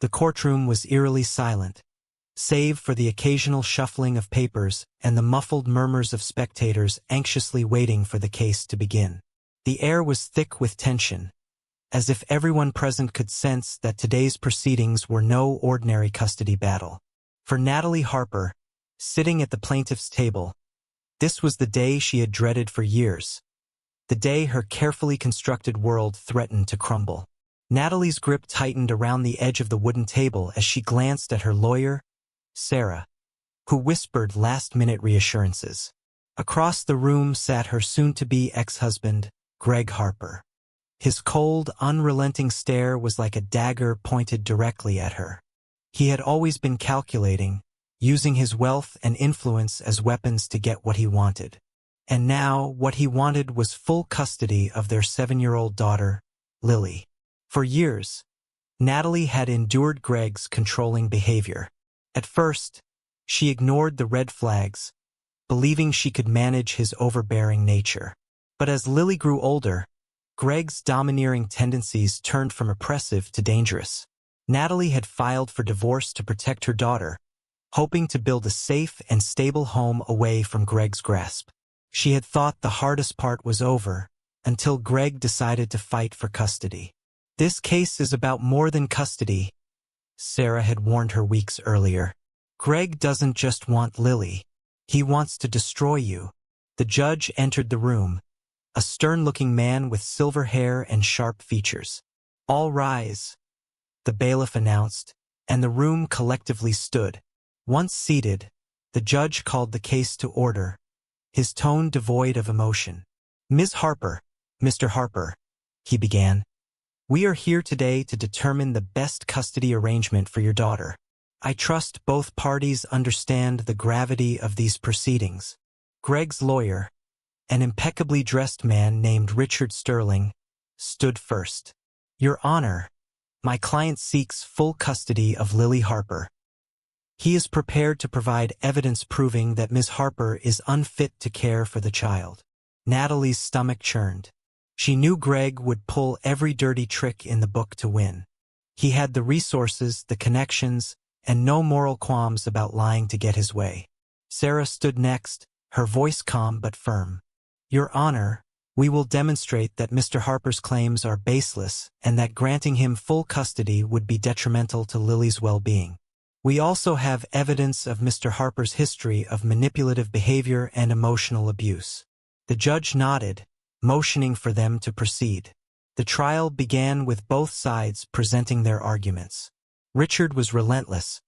The courtroom was eerily silent, save for the occasional shuffling of papers and the muffled murmurs of spectators anxiously waiting for the case to begin. The air was thick with tension, as if everyone present could sense that today's proceedings were no ordinary custody battle. For Natalie Harper, sitting at the plaintiff's table, this was the day she had dreaded for years, the day her carefully constructed world threatened to crumble. Natalie's grip tightened around the edge of the wooden table as she glanced at her lawyer, Sarah, who whispered last-minute reassurances. Across the room sat her soon-to-be ex-husband, Greg Harper. His cold, unrelenting stare was like a dagger pointed directly at her. He had always been calculating, using his wealth and influence as weapons to get what he wanted. And now, what he wanted was full custody of their 7-year-old daughter, Lily. For years, Natalie had endured Greg's controlling behavior. At first, she ignored the red flags, believing she could manage his overbearing nature. But as Lily grew older, Greg's domineering tendencies turned from oppressive to dangerous. Natalie had filed for divorce to protect her daughter, hoping to build a safe and stable home away from Greg's grasp. She had thought the hardest part was over, until Greg decided to fight for custody. "This case is about more than custody," Sarah had warned her weeks earlier. "Greg doesn't just want Lily. He wants to destroy you." The judge entered the room, a stern-looking man with silver hair and sharp features. "All rise," the bailiff announced, and the room collectively stood. Once seated, the judge called the case to order, his tone devoid of emotion. "Ms. Harper, Mr. Harper," he began, "we are here today to determine the best custody arrangement for your daughter. I trust both parties understand the gravity of these proceedings." Greg's lawyer, an impeccably dressed man named Richard Sterling, stood first. "Your Honor, my client seeks full custody of Lily Harper. He is prepared to provide evidence proving that Ms. Harper is unfit to care for the child." Natalie's stomach churned. She knew Greg would pull every dirty trick in the book to win. He had the resources, the connections, and no moral qualms about lying to get his way. Sarah stood next, her voice calm but firm. "Your Honor, we will demonstrate that Mr. Harper's claims are baseless and that granting him full custody would be detrimental to Lily's well-being. We also have evidence of Mr. Harper's history of manipulative behavior and emotional abuse." The judge nodded, motioning for them to proceed. The trial began with both sides presenting their arguments. Richard was relentless,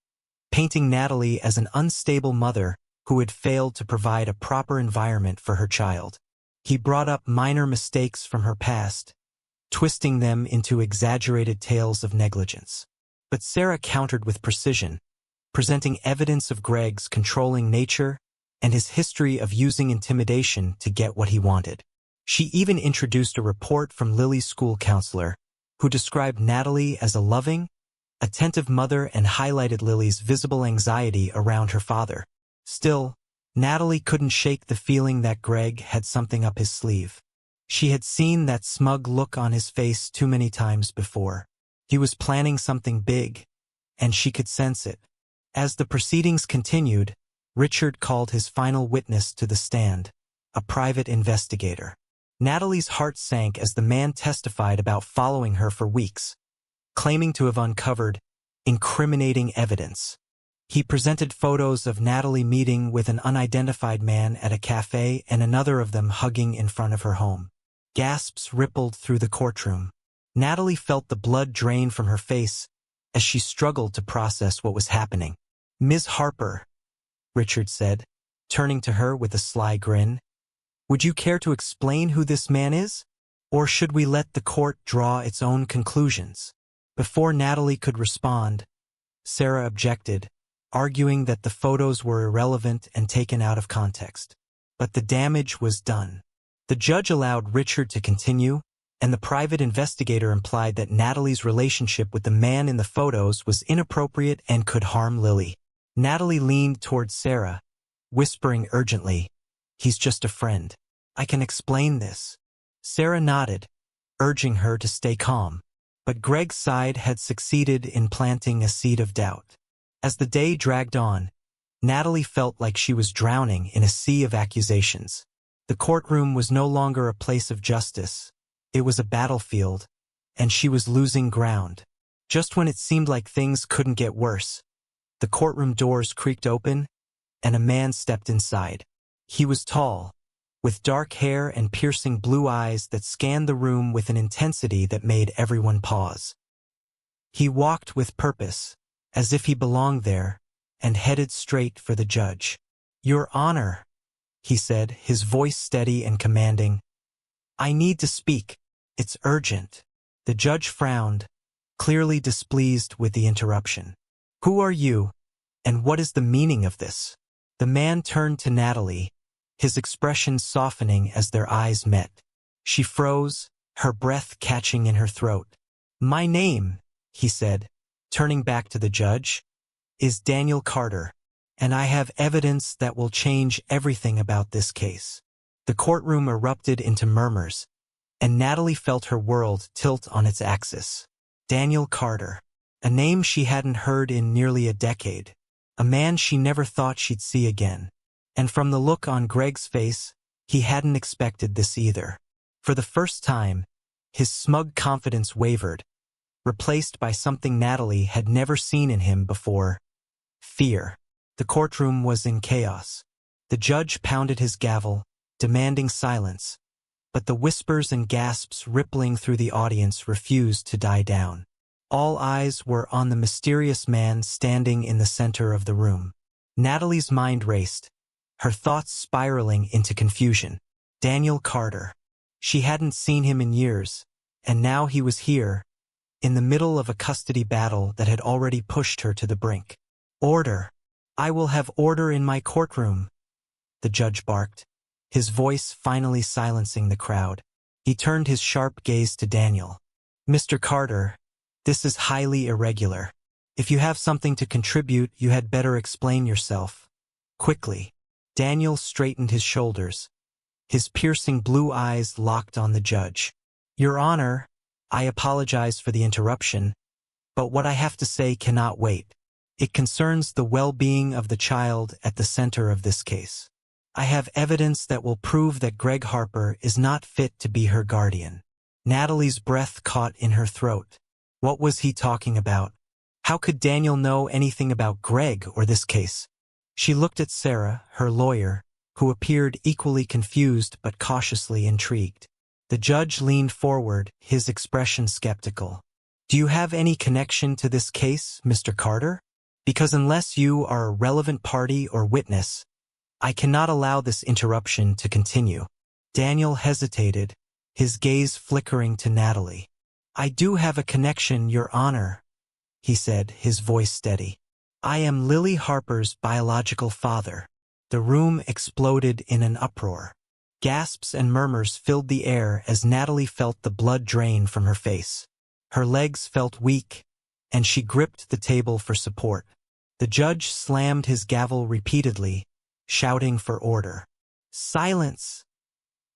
painting Natalie as an unstable mother who had failed to provide a proper environment for her child. He brought up minor mistakes from her past, twisting them into exaggerated tales of negligence. But Sarah countered with precision, presenting evidence of Greg's controlling nature and his history of using intimidation to get what he wanted. She even introduced a report from Lily's school counselor, who described Natalie as a loving, attentive mother and highlighted Lily's visible anxiety around her father. Still, Natalie couldn't shake the feeling that Greg had something up his sleeve. She had seen that smug look on his face too many times before. He was planning something big, and she could sense it. As the proceedings continued, Richard called his final witness to the stand, a private investigator. Natalie's heart sank as the man testified about following her for weeks, claiming to have uncovered incriminating evidence. He presented photos of Natalie meeting with an unidentified man at a cafe and another of them hugging in front of her home. Gasps rippled through the courtroom. Natalie felt the blood drain from her face as she struggled to process what was happening. "Ms. Harper," Richard said, turning to her with a sly grin, "would you care to explain who this man is? Or should we let the court draw its own conclusions?" Before Natalie could respond, Sarah objected, arguing that the photos were irrelevant and taken out of context. But the damage was done. The judge allowed Richard to continue, and the private investigator implied that Natalie's relationship with the man in the photos was inappropriate and could harm Lily. Natalie leaned toward Sarah, whispering urgently, "He's just a friend. I can explain this." Sarah nodded, urging her to stay calm. But Greg's side had succeeded in planting a seed of doubt. As the day dragged on, Natalie felt like she was drowning in a sea of accusations. The courtroom was no longer a place of justice. It was a battlefield, and she was losing ground. Just when it seemed like things couldn't get worse, the courtroom doors creaked open, and a man stepped inside. He was tall, with dark hair and piercing blue eyes that scanned the room with an intensity that made everyone pause. He walked with purpose, as if he belonged there, and headed straight for the judge. "Your Honor," he said, his voice steady and commanding. "I need to speak. It's urgent." The judge frowned, clearly displeased with the interruption. "Who are you, and what is the meaning of this?" The man turned to Natalie, his expression softening as their eyes met. She froze, her breath catching in her throat. "My name," he said, turning back to the judge, "is Daniel Carter, and I have evidence that will change everything about this case." The courtroom erupted into murmurs, and Natalie felt her world tilt on its axis. Daniel Carter, a name she hadn't heard in nearly a decade, a man she never thought she'd see again. And from the look on Greg's face, he hadn't expected this either. For the first time, his smug confidence wavered, replaced by something Natalie had never seen in him before: fear. The courtroom was in chaos. The judge pounded his gavel, demanding silence, but the whispers and gasps rippling through the audience refused to die down. All eyes were on the mysterious man standing in the center of the room. Natalie's mind raced, her thoughts spiraling into confusion. Daniel Carter. She hadn't seen him in years, and now he was here, in the middle of a custody battle that had already pushed her to the brink. "Order! I will have order in my courtroom," the judge barked, his voice finally silencing the crowd. He turned his sharp gaze to Daniel. "Mr. Carter, this is highly irregular. If you have something to contribute, you had better explain yourself. Quickly." Daniel straightened his shoulders, his piercing blue eyes locked on the judge. "Your Honor, I apologize for the interruption, but what I have to say cannot wait. It concerns the well-being of the child at the center of this case. I have evidence that will prove that Greg Harper is not fit to be her guardian." Natalie's breath caught in her throat. What was he talking about? How could Daniel know anything about Greg or this case? She looked at Sarah, her lawyer, who appeared equally confused but cautiously intrigued. The judge leaned forward, his expression skeptical. "Do you have any connection to this case, Mr. Carter? Because unless you are a relevant party or witness, I cannot allow this interruption to continue." Daniel hesitated, his gaze flickering to Natalie. "I do have a connection, Your Honor," he said, his voice steady. "I am Lily Harper's biological father." The room exploded in an uproar. Gasps and murmurs filled the air as Natalie felt the blood drain from her face. Her legs felt weak, and she gripped the table for support. The judge slammed his gavel repeatedly, shouting for order. "Silence!"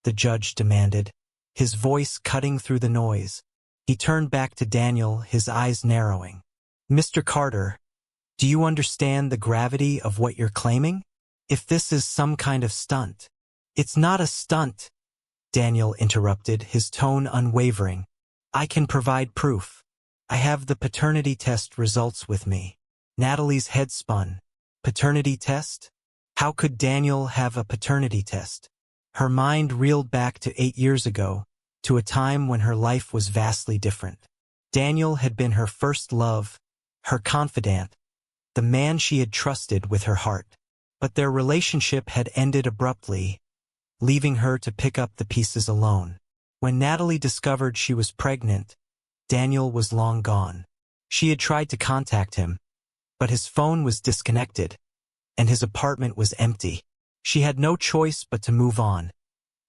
the judge demanded, his voice cutting through the noise. He turned back to Daniel, his eyes narrowing. "Mr. Carter, do you understand the gravity of what you're claiming? If this is some kind of stunt—" "It's not a stunt," Daniel interrupted, his tone unwavering. "I can provide proof. I have the paternity test results with me." Natalie's head spun. Paternity test? How could Daniel have a paternity test? Her mind reeled back to 8 years ago, to a time when her life was vastly different. Daniel had been her first love, her confidant, the man she had trusted with her heart. But their relationship had ended abruptly, leaving her to pick up the pieces alone. When Natalie discovered she was pregnant, Daniel was long gone. She had tried to contact him, but his phone was disconnected, and his apartment was empty. She had no choice but to move on,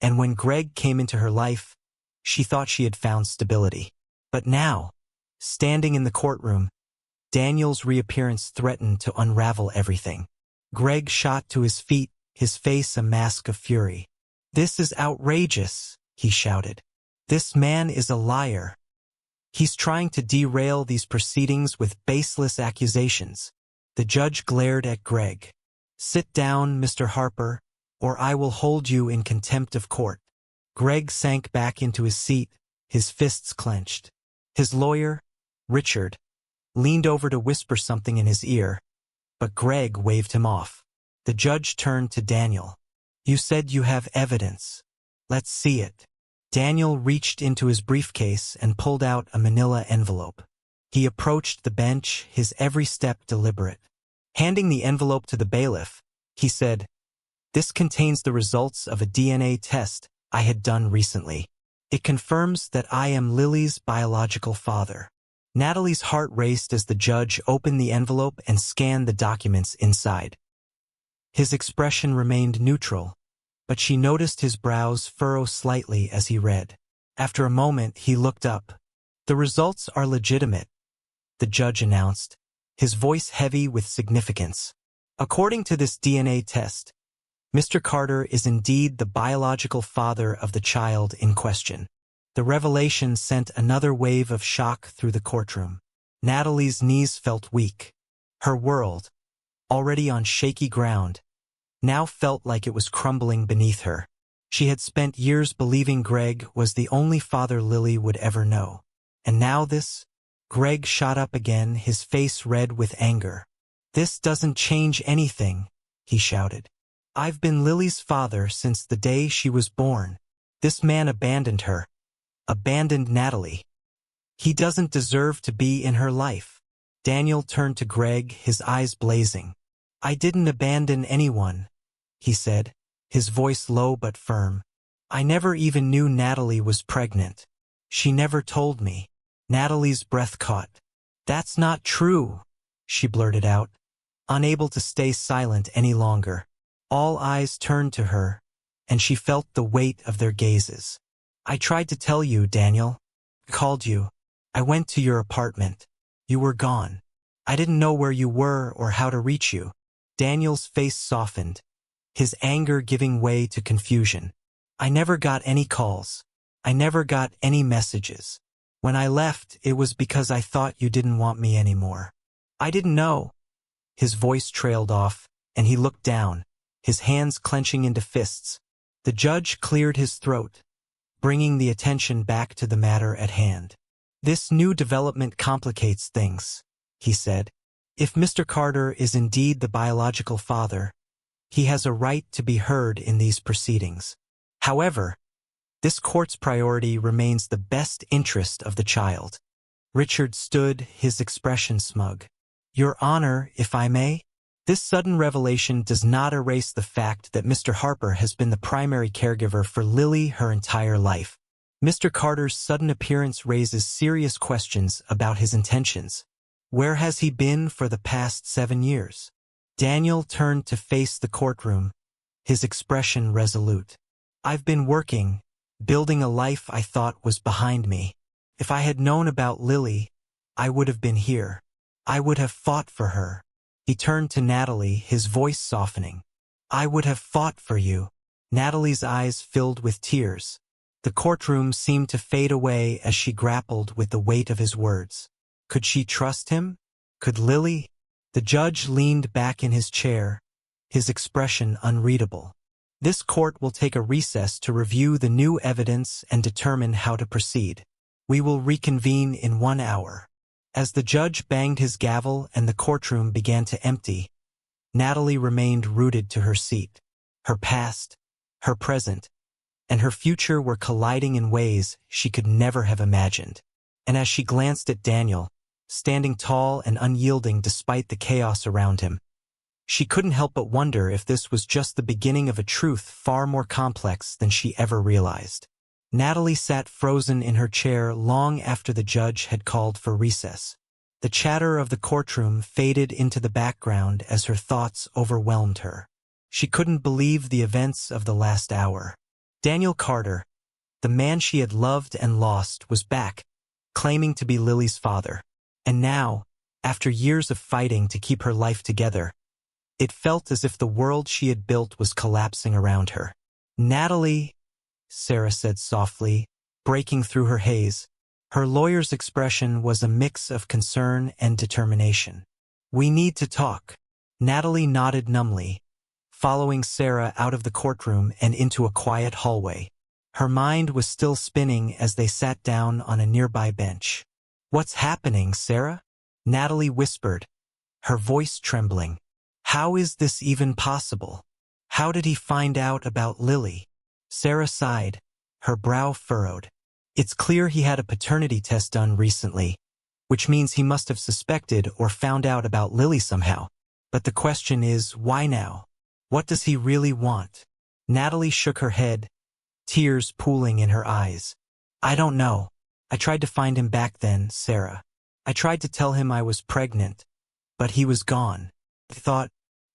and when Greg came into her life, she thought she had found stability. But now, standing in the courtroom, Daniel's reappearance threatened to unravel everything. Greg shot to his feet, his face a mask of fury. "This is outrageous," he shouted. "This man is a liar." He's trying to derail these proceedings with baseless accusations. The judge glared at Greg. "Sit down, Mr. Harper, or I will hold you in contempt of court." Greg sank back into his seat, his fists clenched. His lawyer, Richard, leaned over to whisper something in his ear, but Greg waved him off. The judge turned to Daniel. "You said you have evidence. Let's see it." Daniel reached into his briefcase and pulled out a manila envelope. He approached the bench, his every step deliberate. Handing the envelope to the bailiff, he said, "This contains the results of a DNA test I had done recently. It confirms that I am Lily's biological father." Natalie's heart raced as the judge opened the envelope and scanned the documents inside. His expression remained neutral, but she noticed his brows furrow slightly as he read. After a moment, he looked up. "The results are legitimate," the judge announced, his voice heavy with significance. "According to this DNA test, Mr. Carter is indeed the biological father of the child in question." The revelation sent another wave of shock through the courtroom. Natalie's knees felt weak. Her world, already on shaky ground, now felt like it was crumbling beneath her. She had spent years believing Greg was the only father Lily would ever know. And now this? Greg shot up again, his face red with anger. "This doesn't change anything," he shouted. "I've been Lily's father since the day she was born. This man abandoned her. Abandoned Natalie. He doesn't deserve to be in her life." Daniel turned to Greg, his eyes blazing. "I didn't abandon anyone," he said, his voice low but firm. "I never even knew Natalie was pregnant. She never told me." Natalie's breath caught. "That's not true," she blurted out, unable to stay silent any longer. All eyes turned to her, and she felt the weight of their gazes. "I tried to tell you, Daniel. Called you. I went to your apartment. You were gone. I didn't know where you were or how to reach you." Daniel's face softened, his anger giving way to confusion. "I never got any calls. I never got any messages. When I left, it was because I thought you didn't want me anymore. I didn't know." His voice trailed off, and he looked down, his hands clenching into fists. The judge cleared his throat, bringing the attention back to the matter at hand. "This new development complicates things," he said. "If Mr. Carter is indeed the biological father, he has a right to be heard in these proceedings. However, this court's priority remains the best interest of the child." Richard stood, his expression smug. "Your Honor, if I may?" This sudden revelation does not erase the fact that Mr. Harper has been the primary caregiver for Lily her entire life. Mr. Carter's sudden appearance raises serious questions about his intentions. Where has he been for the past 7 years? Daniel turned to face the courtroom, his expression resolute. "I've been working, building a life I thought was behind me. If I had known about Lily, I would have been here. I would have fought for her." He turned to Natalie, his voice softening. "I would have fought for you." Natalie's eyes filled with tears. The courtroom seemed to fade away as she grappled with the weight of his words. Could she trust him? Could Lily? The judge leaned back in his chair, his expression unreadable. "This court will take a recess to review the new evidence and determine how to proceed. We will reconvene in 1 hour." As the judge banged his gavel and the courtroom began to empty, Natalie remained rooted to her seat. Her past, her present, and her future were colliding in ways she could never have imagined. And as she glanced at Daniel, standing tall and unyielding despite the chaos around him, she couldn't help but wonder if this was just the beginning of a truth far more complex than she ever realized. Natalie sat frozen in her chair long after the judge had called for recess. The chatter of the courtroom faded into the background as her thoughts overwhelmed her. She couldn't believe the events of the last hour. Daniel Carter, the man she had loved and lost, was back, claiming to be Lily's father. And now, after years of fighting to keep her life together, it felt as if the world she had built was collapsing around her. "Natalie," Sarah said softly, breaking through her haze, Her lawyer's expression was a mix of concern and determination. "We need to talk." Natalie nodded numbly, following Sarah out of the courtroom and into a quiet hallway. Her mind was still spinning as they sat down on a nearby bench. "What's happening, Sarah?" Natalie whispered, her voice trembling. "How is this even possible? How did he find out about Lily?" Sarah sighed, her brow furrowed. "It's clear he had a paternity test done recently, which means he must have suspected or found out about Lily somehow. But the question is, why now? What does he really want?" Natalie shook her head, tears pooling in her eyes. "I don't know. I tried to find him back then, Sarah. I tried to tell him I was pregnant, but he was gone.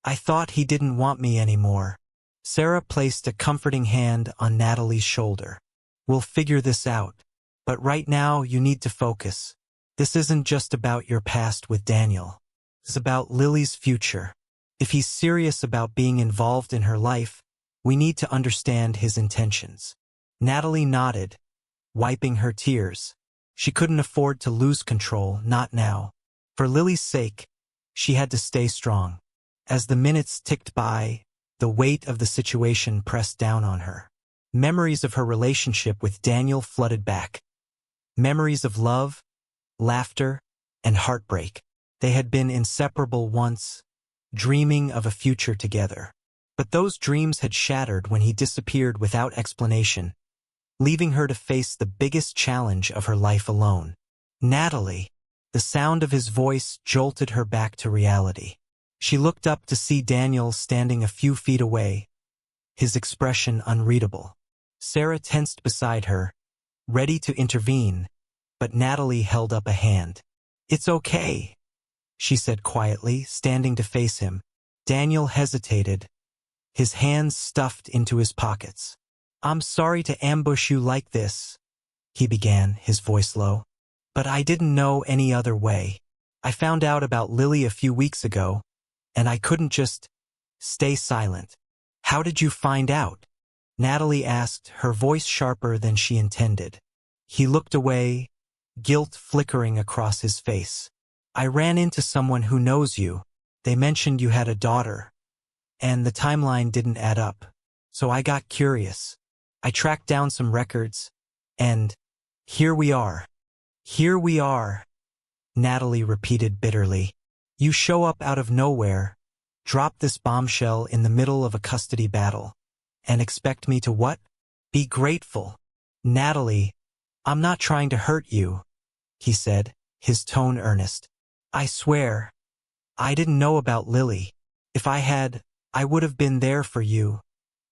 I thought he didn't want me anymore." Sarah placed a comforting hand on Natalie's shoulder. "We'll figure this out. But right now you need to focus. This isn't just about your past with Daniel. It's about Lily's future. If he's serious about being involved in her life, we need to understand his intentions." Natalie nodded, wiping her tears. She couldn't afford to lose control, not now. For Lily's sake, she had to stay strong. As the minutes ticked by, the weight of the situation pressed down on her. Memories of her relationship with Daniel flooded back. Memories of love, laughter, and heartbreak. They had been inseparable once, dreaming of a future together. But those dreams had shattered when he disappeared without explanation, leaving her to face the biggest challenge of her life alone. "Natalie!" The sound of his voice jolted her back to reality. She looked up to see Daniel standing a few feet away, his expression unreadable. Sarah tensed beside her, ready to intervene, but Natalie held up a hand. "It's okay," she said quietly, standing to face him. Daniel hesitated, his hands stuffed into his pockets. "I'm sorry to ambush you like this," he began, his voice low. "But I didn't know any other way. I found out about Lily a few weeks ago, and I couldn't just stay silent." "How did you find out?" Natalie asked, her voice sharper than she intended. He looked away, guilt flickering across his face. "I ran into someone who knows you. They mentioned you had a daughter, and the timeline didn't add up. So I got curious. I tracked down some records, and here we are." "Here we are," Natalie repeated bitterly. "You show up out of nowhere, drop this bombshell in the middle of a custody battle, and expect me to what? Be grateful." "Natalie, I'm not trying to hurt you," he said, his tone earnest. "I swear, I didn't know about Lily. If I had, I would have been there for you,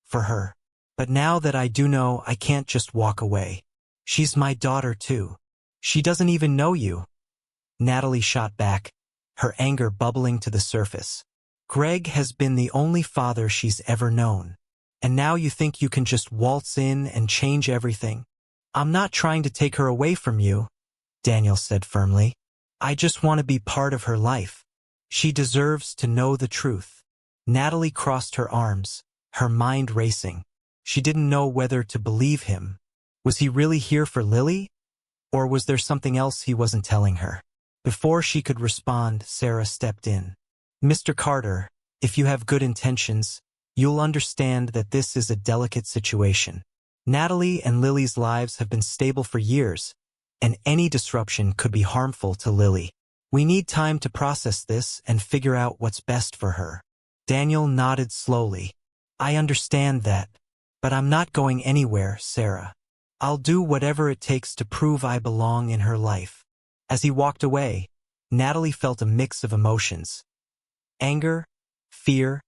for her. But now that I do know, I can't just walk away. She's my daughter too. She doesn't even know you." Natalie shot back, her anger bubbling to the surface. "Greg has been the only father she's ever known. And now you think you can just waltz in and change everything?" "I'm not trying to take her away from you," Daniel said firmly. "I just want to be part of her life. She deserves to know the truth." Natalie crossed her arms, her mind racing. She didn't know whether to believe him. Was he really here for Lily? Or was there something else he wasn't telling her? Before she could respond, Sarah stepped in. "Mr. Carter, if you have good intentions, you'll understand that this is a delicate situation. Natalie and Lily's lives have been stable for years, and any disruption could be harmful to Lily. We need time to process this and figure out what's best for her." Daniel nodded slowly. "I understand that, but I'm not going anywhere, Sarah. I'll do whatever it takes to prove I belong in her life." As he walked away, Natalie felt a mix of emotions: anger, fear,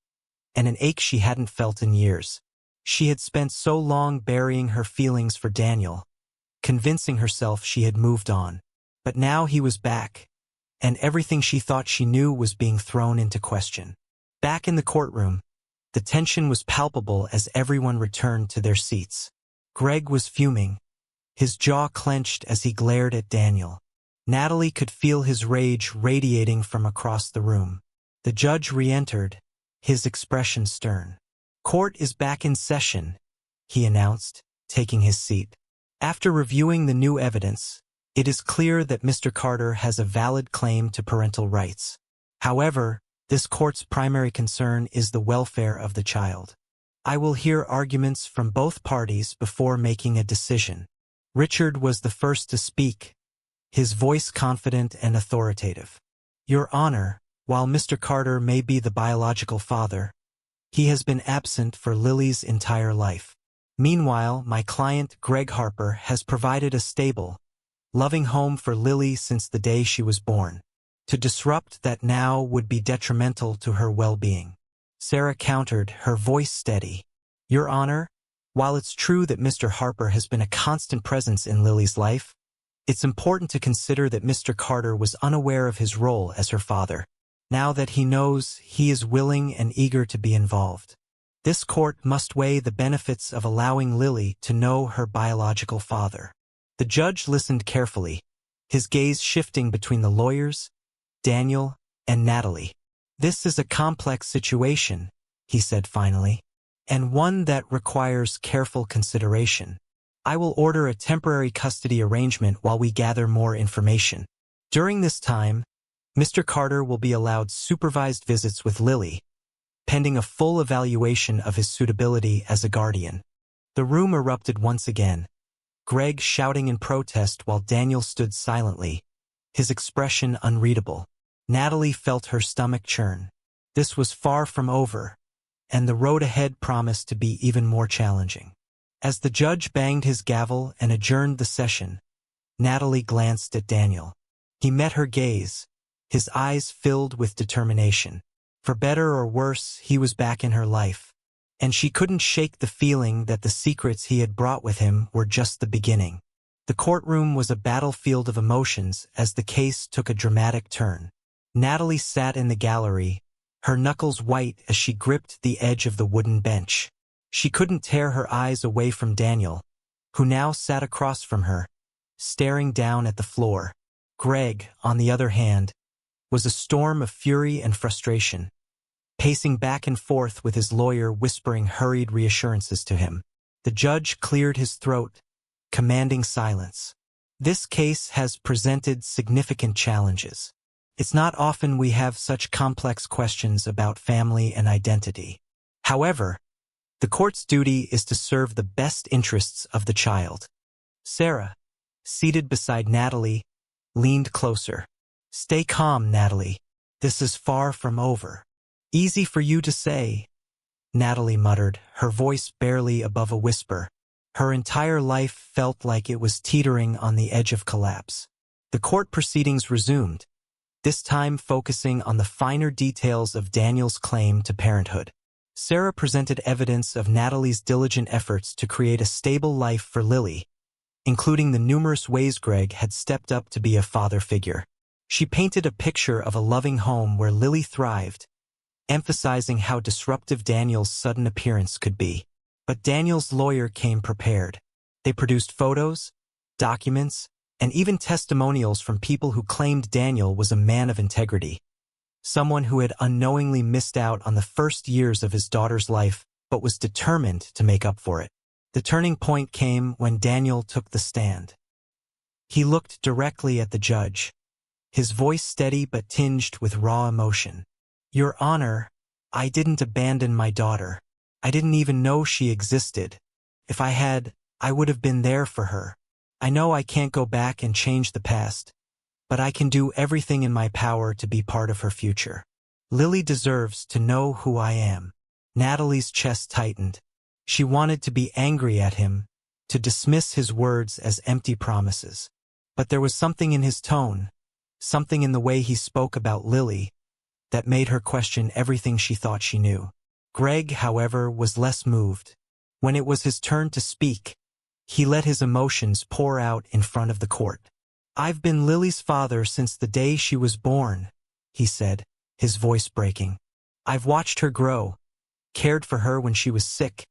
and an ache she hadn't felt in years. She had spent so long burying her feelings for Daniel, convincing herself she had moved on. But now he was back, and everything she thought she knew was being thrown into question. Back in the courtroom, the tension was palpable as everyone returned to their seats. Greg was fuming, his jaw clenched as he glared at Daniel. Natalie could feel his rage radiating from across the room. The judge re-entered, his expression stern. "Court is back in session," he announced, taking his seat. After reviewing the new evidence, It is clear that Mr. Carter has a valid claim to parental rights. However, this court's primary concern is the welfare of the child. I will hear arguments from both parties before making a decision. Richard was the first to speak, his voice confident and authoritative. Your Honor, while Mr. Carter may be the biological father, he has been absent for Lily's entire life. Meanwhile, my client, Greg Harper, has provided a stable, loving home for Lily since the day she was born. To disrupt that now would be detrimental to her well-being. Sarah countered, her voice steady. Your Honor, while it's true that Mr. Harper has been a constant presence in Lily's life, it's important to consider that Mr. Carter was unaware of his role as her father. Now that he knows, he is willing and eager to be involved. This court must weigh the benefits of allowing Lily to know her biological father. The judge listened carefully, his gaze shifting between the lawyers, Daniel, and Natalie. This is a complex situation, he said finally, and one that requires careful consideration. I will order a temporary custody arrangement while we gather more information. During this time, Mr. Carter will be allowed supervised visits with Lily, pending a full evaluation of his suitability as a guardian. The room erupted once again, Greg shouting in protest while Daniel stood silently, his expression unreadable. Natalie felt her stomach churn. This was far from over, and the road ahead promised to be even more challenging. As the judge banged his gavel and adjourned the session, Natalie glanced at Daniel. He met her gaze, his eyes filled with determination. For better or worse, he was back in her life, and she couldn't shake the feeling that the secrets he had brought with him were just the beginning. The courtroom was a battlefield of emotions as the case took a dramatic turn. Natalie sat in the gallery, her knuckles white as she gripped the edge of the wooden bench. She couldn't tear her eyes away from Daniel, who now sat across from her, staring down at the floor. Greg, on the other hand, was a storm of fury and frustration, pacing back and forth with his lawyer whispering hurried reassurances to him. The judge cleared his throat, commanding silence. This case has presented significant challenges. It's not often we have such complex questions about family and identity. However, the court's duty is to serve the best interests of the child. Sarah, seated beside Natalie, leaned closer. Stay calm, Natalie. This is far from over. Easy for you to say, Natalie muttered, her voice barely above a whisper. Her entire life felt like it was teetering on the edge of collapse. The court proceedings resumed, this time focusing on the finer details of Daniel's claim to parenthood. Sarah presented evidence of Natalie's diligent efforts to create a stable life for Lily, including the numerous ways Greg had stepped up to be a father figure. She painted a picture of a loving home where Lily thrived, emphasizing how disruptive Daniel's sudden appearance could be. But Daniel's lawyer came prepared. They produced photos, documents, and even testimonials from people who claimed Daniel was a man of integrity, someone who had unknowingly missed out on the first years of his daughter's life but was determined to make up for it. The turning point came when Daniel took the stand. He looked directly at the judge, his voice steady but tinged with raw emotion. Your Honor, I didn't abandon my daughter. I didn't even know she existed. If I had, I would have been there for her. I know I can't go back and change the past, but I can do everything in my power to be part of her future. Lily deserves to know who I am. Natalie's chest tightened. She wanted to be angry at him, to dismiss his words as empty promises. But there was something in his tone, something in the way he spoke about Lily, that made her question everything she thought she knew. Greg, however, was less moved. When it was his turn to speak, he let his emotions pour out in front of the court. I've been Lily's father since the day she was born, he said, his voice breaking. I've watched her grow, cared for her when she was sick,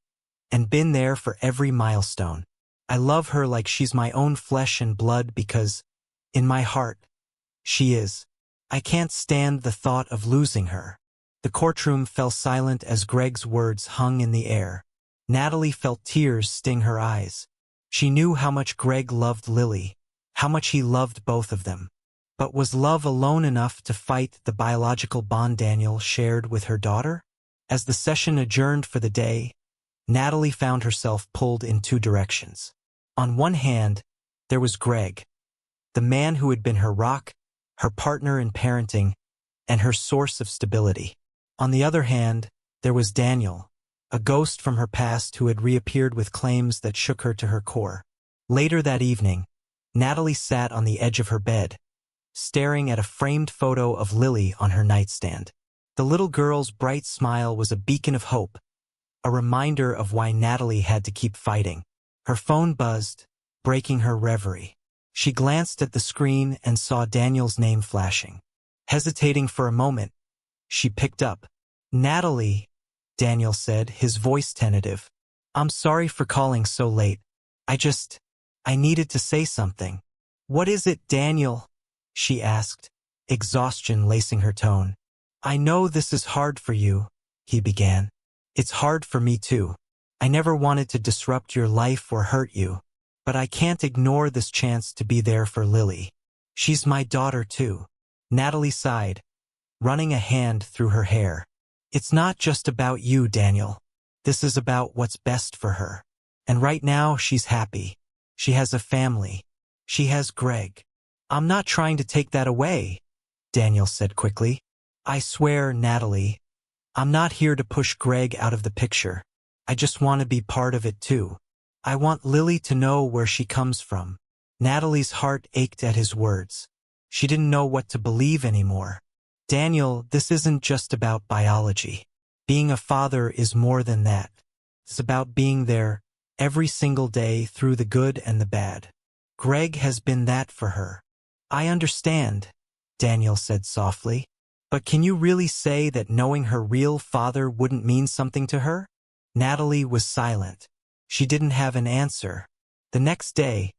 and been there for every milestone. I love her like she's my own flesh and blood because, in my heart, she is. I can't stand the thought of losing her. The courtroom fell silent as Greg's words hung in the air. Natalie felt tears sting her eyes. She knew how much Greg loved Lily, how much he loved both of them. But was love alone enough to fight the biological bond Daniel shared with her daughter? As the session adjourned for the day, Natalie found herself pulled in two directions. On one hand, there was Greg, the man who had been her rock, her partner in parenting, and her source of stability. On the other hand, there was Daniel, a ghost from her past who had reappeared with claims that shook her to her core. Later that evening, Natalie sat on the edge of her bed, staring at a framed photo of Lily on her nightstand. The little girl's bright smile was a beacon of hope, a reminder of why Natalie had to keep fighting. Her phone buzzed, breaking her reverie. She glanced at the screen and saw Daniel's name flashing. Hesitating for a moment, she picked up. "Natalie," Daniel said, his voice tentative. "I'm sorry for calling so late. I needed to say something." "What is it, Daniel?" she asked, exhaustion lacing her tone. "I know this is hard for you," he began. "It's hard for me too. I never wanted to disrupt your life or hurt you. But I can't ignore this chance to be there for Lily. She's my daughter too." Natalie sighed, running a hand through her hair. "It's not just about you, Daniel. This is about what's best for her. And right now she's happy. She has a family. She has Greg." "I'm not trying to take that away," Daniel said quickly. "I swear, Natalie, I'm not here to push Greg out of the picture. I just want to be part of it too. I want Lily to know where she comes from." Natalie's heart ached at his words. She didn't know what to believe anymore. "Daniel, this isn't just about biology. Being a father is more than that. It's about being there every single day through the good and the bad. Greg has been that for her." "I understand," Daniel said softly. "But can you really say that knowing her real father wouldn't mean something to her?" Natalie was silent. She didn't have an answer. The next day,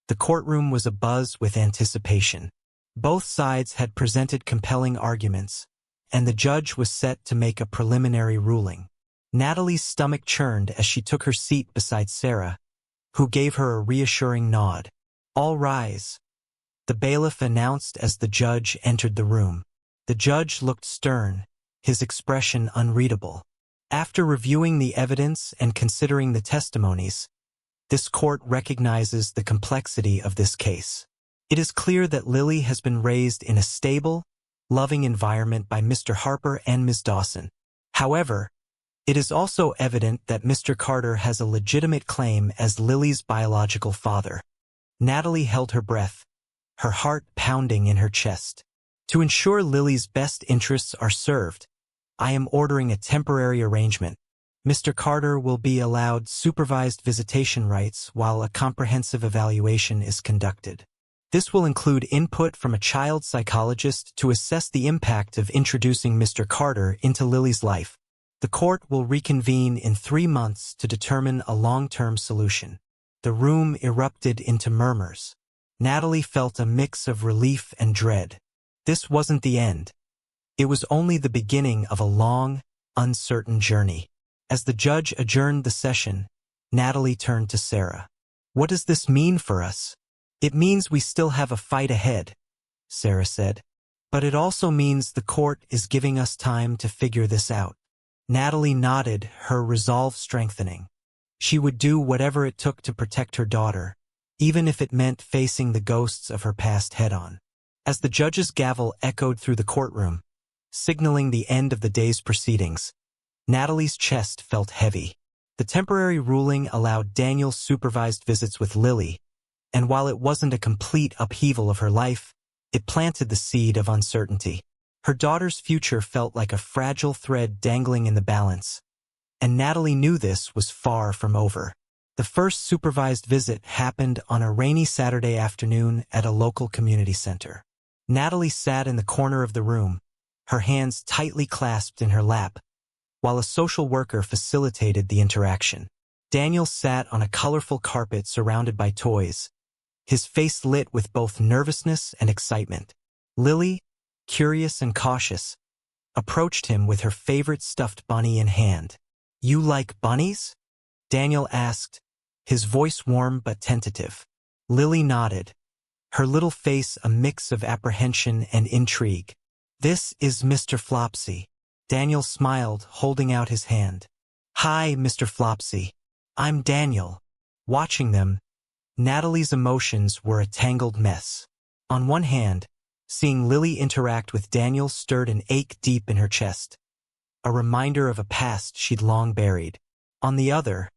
the courtroom was abuzz with anticipation. Both sides had presented compelling arguments, and the judge was set to make a preliminary ruling. Natalie's stomach churned as she took her seat beside Sarah, who gave her a reassuring nod. "All rise," the bailiff announced as the judge entered the room. The judge looked stern, his expression unreadable. After reviewing the evidence and considering the testimonies, this court recognizes the complexity of this case. It is clear that Lily has been raised in a stable, loving environment by Mr. Harper and Ms. Dawson. However, it is also evident that Mr. Carter has a legitimate claim as Lily's biological father. Natalie held her breath, her heart pounding in her chest. "To ensure Lily's best interests are served, I am ordering a temporary arrangement. Mr. Carter will be allowed supervised visitation rights while a comprehensive evaluation is conducted. This will include input from a child psychologist to assess the impact of introducing Mr. Carter into Lily's life. The court will reconvene in 3 months to determine a long-term solution." The room erupted into murmurs. Natalie felt a mix of relief and dread. This wasn't the end. It was only the beginning of a long, uncertain journey. As the judge adjourned the session, Natalie turned to Sarah. "What does this mean for us?" "It means we still have a fight ahead," Sarah said. "But it also means the court is giving us time to figure this out." Natalie nodded, her resolve strengthening. She would do whatever it took to protect her daughter, even if it meant facing the ghosts of her past head-on. As the judge's gavel echoed through the courtroom, signaling the end of the day's proceedings, Natalie's chest felt heavy. The temporary ruling allowed Daniel's supervised visits with Lily, and while it wasn't a complete upheaval of her life, it planted the seed of uncertainty. Her daughter's future felt like a fragile thread dangling in the balance, and Natalie knew this was far from over. The first supervised visit happened on a rainy Saturday afternoon at a local community center. Natalie sat in the corner of the room, her hands tightly clasped in her lap, while a social worker facilitated the interaction. Daniel sat on a colorful carpet surrounded by toys, his face lit with both nervousness and excitement. Lily, curious and cautious, approached him with her favorite stuffed bunny in hand. "You like bunnies?" Daniel asked, his voice warm but tentative. Lily nodded, her little face a mix of apprehension and intrigue. "This is Mr. Flopsy." Daniel smiled, holding out his hand. "Hi, Mr. Flopsy. I'm Daniel." Watching them, Natalie's emotions were a tangled mess. On one hand, seeing Lily interact with Daniel stirred an ache deep in her chest, a reminder of a past she'd long buried. On the other,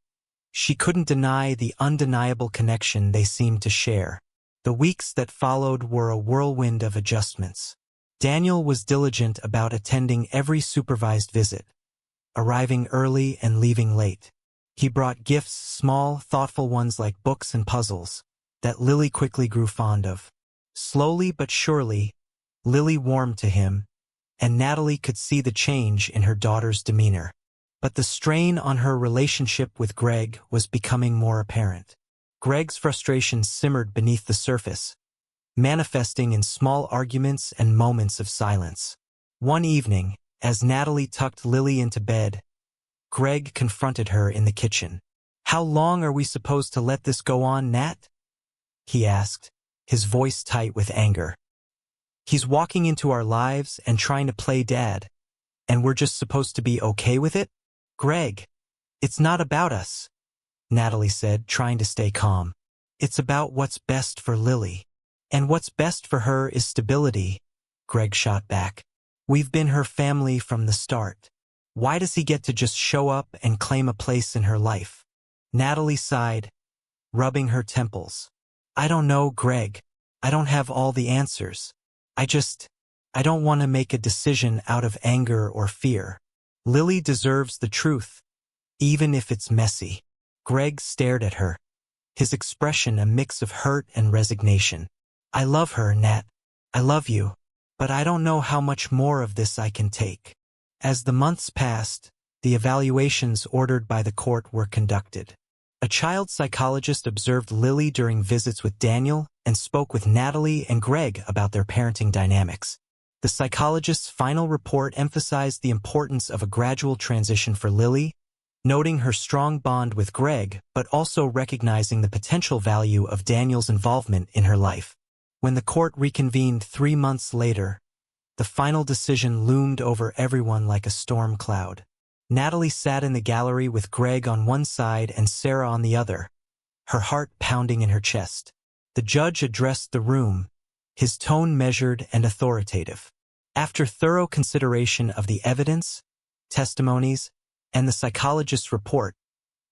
she couldn't deny the undeniable connection they seemed to share. The weeks that followed were a whirlwind of adjustments. Daniel was diligent about attending every supervised visit, arriving early and leaving late. He brought gifts, small, thoughtful ones like books and puzzles, that Lily quickly grew fond of. Slowly but surely, Lily warmed to him, and Natalie could see the change in her daughter's demeanor. But the strain on her relationship with Greg was becoming more apparent. Greg's frustration simmered beneath the surface, manifesting in small arguments and moments of silence. One evening, as Natalie tucked Lily into bed, Greg confronted her in the kitchen. "How long are we supposed to let this go on, Nat?" he asked, his voice tight with anger. "He's walking into our lives and trying to play dad, and we're just supposed to be okay with it?" "Greg, it's not about us," Natalie said, trying to stay calm. "It's about what's best for Lily. And what's best for her is stability," Greg shot back. "We've been her family from the start. Why does he get to just show up and claim a place in her life?" Natalie sighed, rubbing her temples. "I don't know, Greg. I don't have all the answers. I don't want to make a decision out of anger or fear. Lily deserves the truth, even if it's messy." Greg stared at her, his expression a mix of hurt and resignation. "I love her, Nat. I love you, but I don't know how much more of this I can take." As the months passed, the evaluations ordered by the court were conducted. A child psychologist observed Lily during visits with Daniel and spoke with Natalie and Greg about their parenting dynamics. The psychologist's final report emphasized the importance of a gradual transition for Lily, noting her strong bond with Greg but also recognizing the potential value of Daniel's involvement in her life. When the court reconvened 3 months later, the final decision loomed over everyone like a storm cloud. Natalie sat in the gallery with Greg on one side and Sarah on the other, her heart pounding in her chest. The judge addressed the room, his tone measured and authoritative. After thorough consideration of the evidence, testimonies, and the psychologist's report,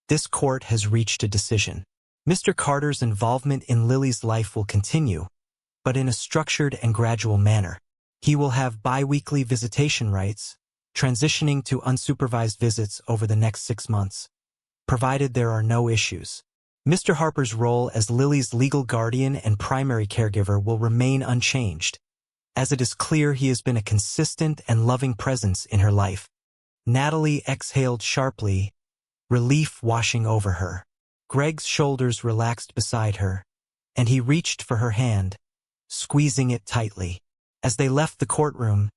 this court has reached a decision. Mr. Carter's involvement in Lily's life will continue, but in a structured and gradual manner. He will have bi-weekly visitation rights, transitioning to unsupervised visits over the next 6 months, provided there are no issues. Mr. Harper's role as Lily's legal guardian and primary caregiver will remain unchanged, as it is clear he has been a consistent and loving presence in her life. Natalie exhaled sharply, relief washing over her. Greg's shoulders relaxed beside her, and he reached for her hand, squeezing it tightly. As they left the courtroom,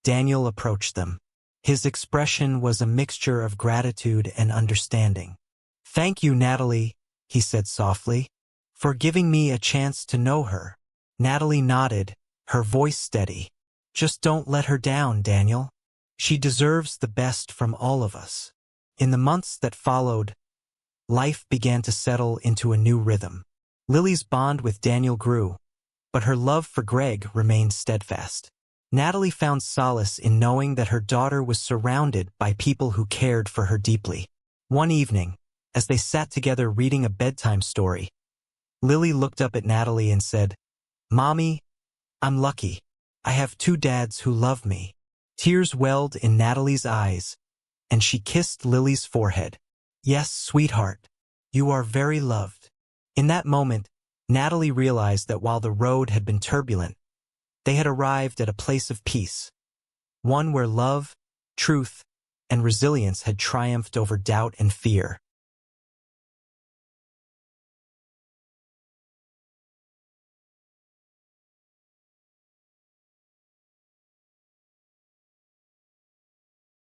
Daniel approached them. His expression was a mixture of gratitude and understanding. "Thank you, Natalie," he said softly, "for giving me a chance to know her." Natalie nodded, her voice steady. "Just don't let her down, Daniel. She deserves the best from all of us." In the months that followed, life began to settle into a new rhythm. Lily's bond with Daniel grew, but her love for Greg remained steadfast. Natalie found solace in knowing that her daughter was surrounded by people who cared for her deeply. One evening, as they sat together reading a bedtime story, Lily looked up at Natalie and said, "Mommy, I'm lucky. I have 2 dads who love me." Tears welled in Natalie's eyes, and she kissed Lily's forehead. "Yes, sweetheart, you are very loved." In that moment, Natalie realized that while the road had been turbulent, they had arrived at a place of peace, one where love, truth, and resilience had triumphed over doubt and fear.